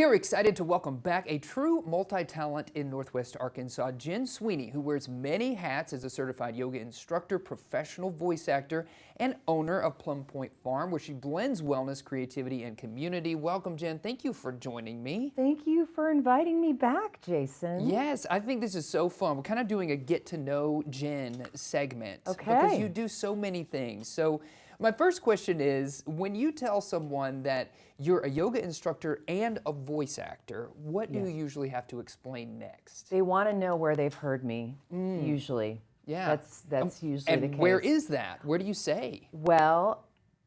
We are excited to welcome back a true multi-talent in Northwest Arkansas, Jen Sweeney, who wears many hats as a certified yoga instructor, professional voice actor, and owner of Plum Farm, where she blends wellness, creativity, and community. Welcome, Jen. Thank you for joining me. Thank you for inviting me back, Jason. Yes, I think this is so fun. We're kind of doing a get to know Jen segment. Okay. Because you do so many things. So my first question is, when you tell someone that you're a yoga instructor and a voice actor, what do you usually have to explain next? They want to know where they've heard me, usually. Yeah. That's usually the case. And where is that? Where do you say? Well,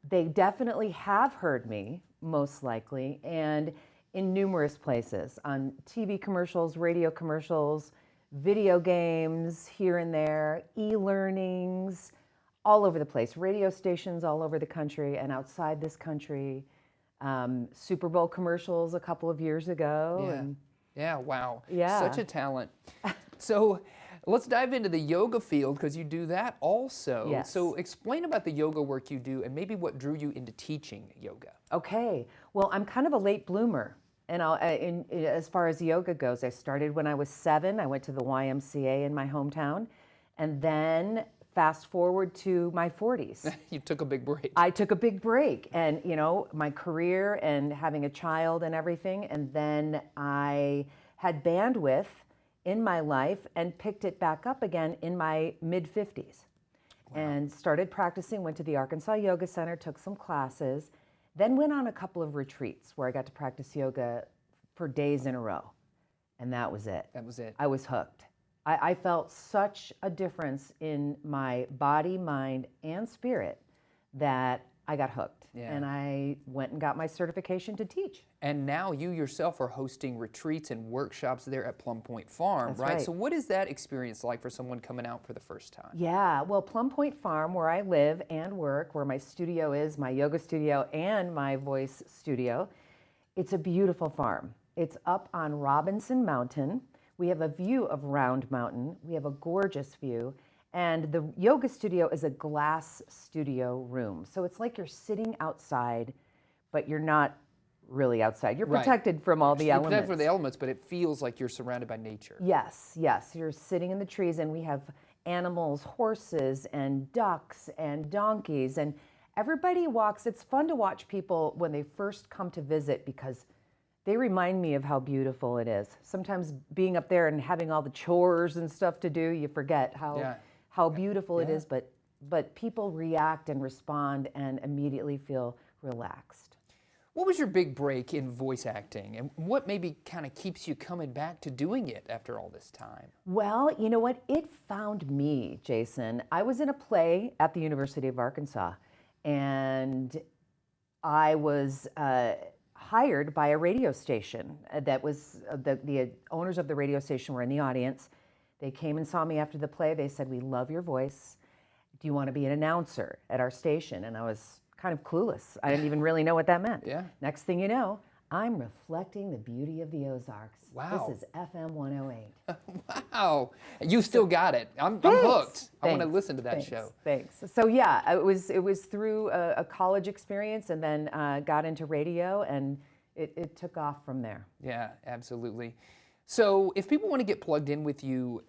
they definitely have heard me, most likely, and in numerous places, on TV commercials, radio commercials, video games here and there, e-learnings, all over the place, radio stations all over the country and outside this country, Super Bowl commercials a couple of years ago. Yeah, And yeah, wow. Yeah. Such a talent. So let's dive into the yoga field, because you do that also. Yes. So explain about the yoga work you do and maybe what drew you into teaching yoga. Okay, well, I'm kind of a late bloomer. And as far as yoga goes, I started when I was 7. I went to the YMCA in my hometown. And then fast forward to my 40s. You took a big break. I took a big break, and my career and having a child and everything. And then I had bandwidth in my life and picked it back up again in my mid-50s. Wow. And started practicing, went to the Arkansas Yoga Center, took some classes, then went on a couple of retreats where I got to practice yoga for days in a row. And that was it. That was it. I was hooked. I felt such a difference in my body, mind, and spirit that I got hooked. Yeah. And I went and got my certification to teach. And now you yourself are hosting retreats and workshops there at Plum Farm, That's right? right. So what is that experience like for someone coming out for the first time? Yeah, well, Plum Farm, where I live and work, where my studio is, my yoga studio and my voice studio, it's a beautiful farm. It's up on Robinson Mountain. We have a view of Round Mountain. We have a gorgeous view. And the yoga studio is a glass studio room. So it's like you're sitting outside, but you're not really outside. You're protected from all the elements. You're protected from the elements, but it feels like you're surrounded by nature. Yes, yes. You're sitting in the trees, and we have animals, horses and ducks and donkeys, and everybody walks. It's fun to watch people when they first come to visit, because they remind me of how beautiful it is. Sometimes being up there and having all the chores and stuff to do, you forget how beautiful it is, but people react and respond and immediately feel relaxed. What was your big break in voice acting, and what maybe kind of keeps you coming back to doing it after all this time? Well, you know what? It found me, Jason. I was in a play at the University of Arkansas, and I was hired by a radio station. That was the owners of the radio station were in the audience. They came and saw me after the play. They said, "We love your voice. Do you want to be an announcer at our station?" And I was kind of clueless. I didn't even really know what that meant. Yeah. Next thing you know, I'm reflecting the beauty of the Ozarks. Wow. This is FM 108. Wow. You still got it. I'm Thanks. hooked. I want to Thanks. listen to that Thanks. show. Thanks. So yeah, it was through a college experience, and then got into radio, and it took off from there. Yeah, absolutely. So if people want to get plugged in with you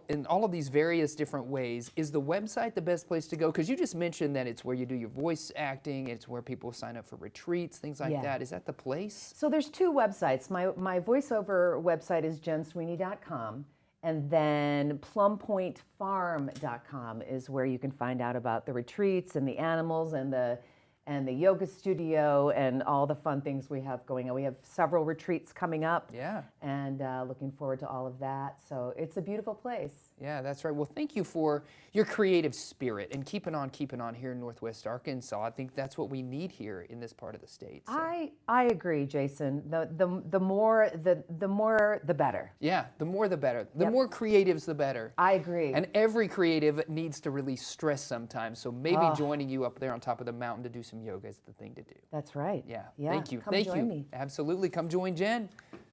in all of these various different ways, is the website the best place to go? Because you just mentioned that it's where you do your voice acting, it's where people sign up for retreats, things like that. Is that the place? So there's 2 websites. My voiceover website is jensweeney.com, and then plumpointfarm.com is where you can find out about the retreats and the animals and the yoga studio and all the fun things we have going on. We have several retreats coming up. Yeah. And looking forward to all of that. So it's a beautiful place. Yeah, that's right. Well, thank you for your creative spirit and keeping on here in Northwest Arkansas. I think that's what we need here in this part of the state. So. I agree, Jason. The more the better. Yeah, the more the better. The more creatives, the better. I agree. And every creative needs to release stress sometimes. So maybe joining you up there on top of the mountain to do some yoga is the thing to do. That's right. Yeah. Yeah. Thank you. Come Thank join you. me. Absolutely. Come join Jen.